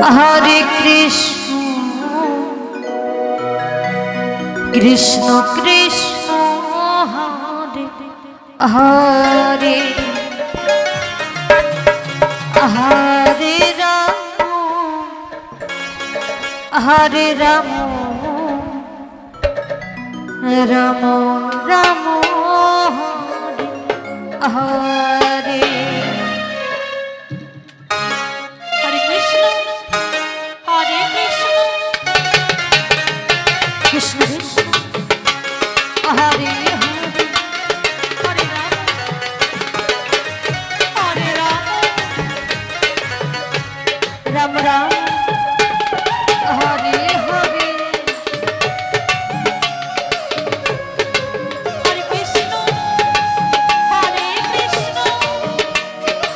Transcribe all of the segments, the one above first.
Hare Krishna Krishna Krishna Hare Hare Hare Ram Hare Ram Ram Ram Hare Hare Krishna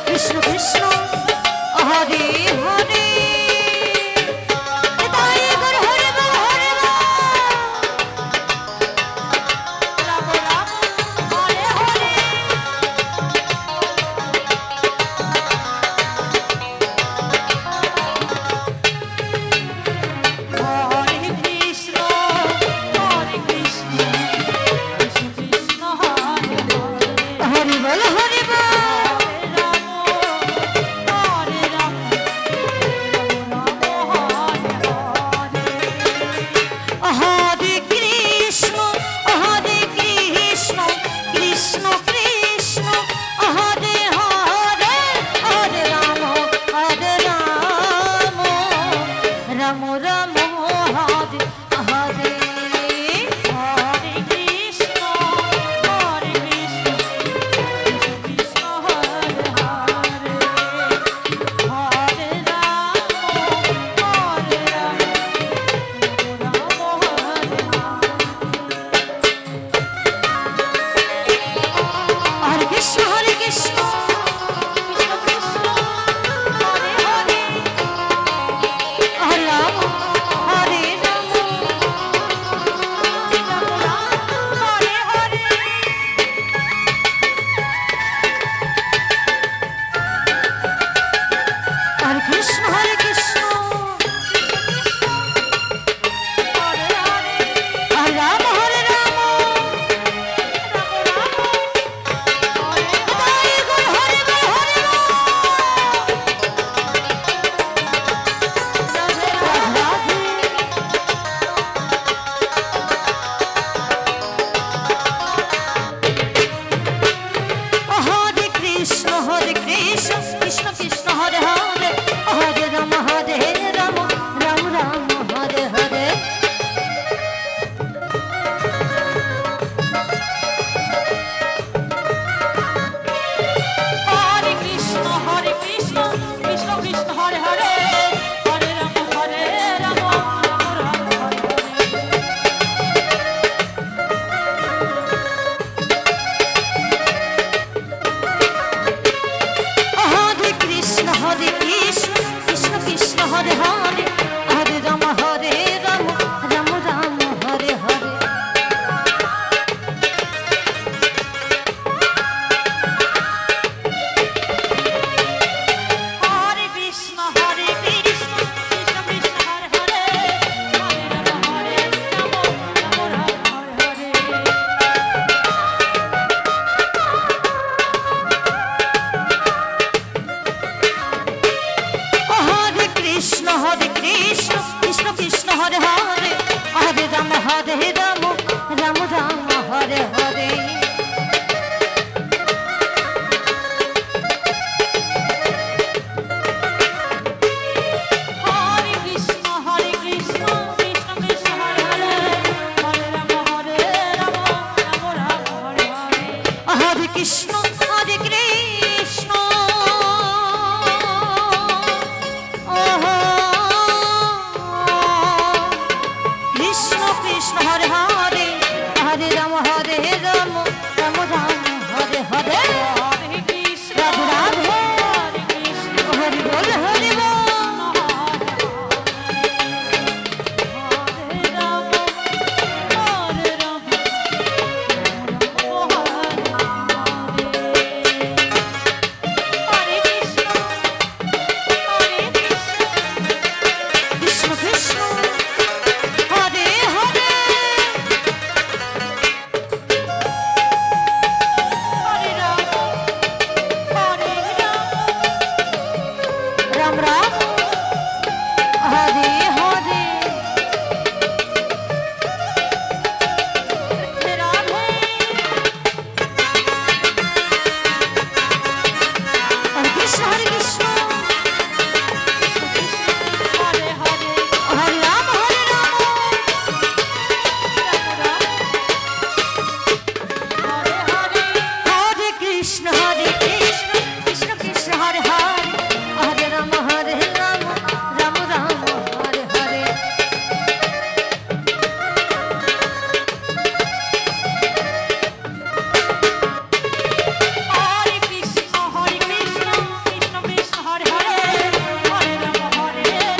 Krishna Krishna Hare Hare Hare Ram Ram Ram Hare Hare Hare Krishna Krishna Krishna Hare Hare Krishna Hare Krishna Krishna Krishna Hare Hare Ram Ram Hare Hare Radhe Hare Krishna Hare Krishna Hare Hare Hare Ram Hare Ram Hare Hare Hare Krishna Krishna Krishna Hare Hare Hare Ram Ram Ram Hare Hare Hare Krishna Krishna Krishna Hare Hare Hare Ram Ram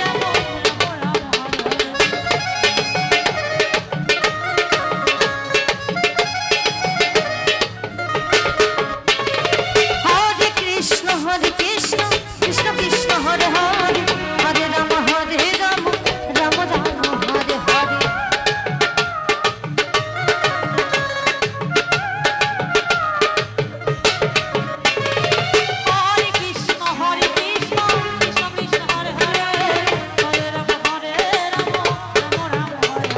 Hare Krishna Krishna Krishna Hare Hare Hare Ram Ram Ram Hare Hare Hare Krishna Krishna Krishna Hare Hare Hare Ram Ram Ram Hare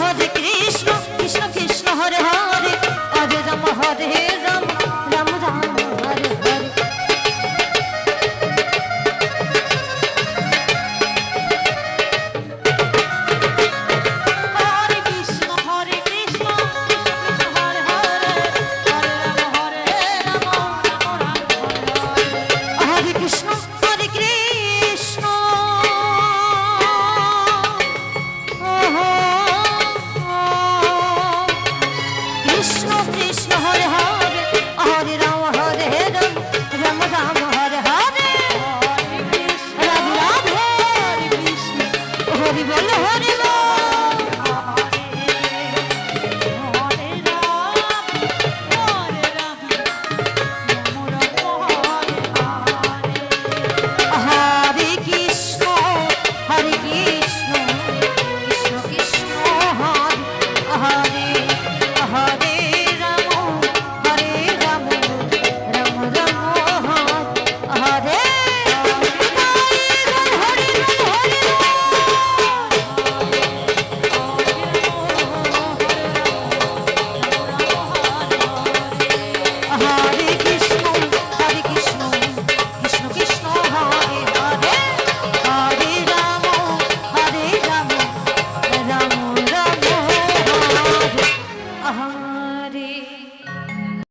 Hare Krishna Krishna Krishna Hare Hare Hare Ram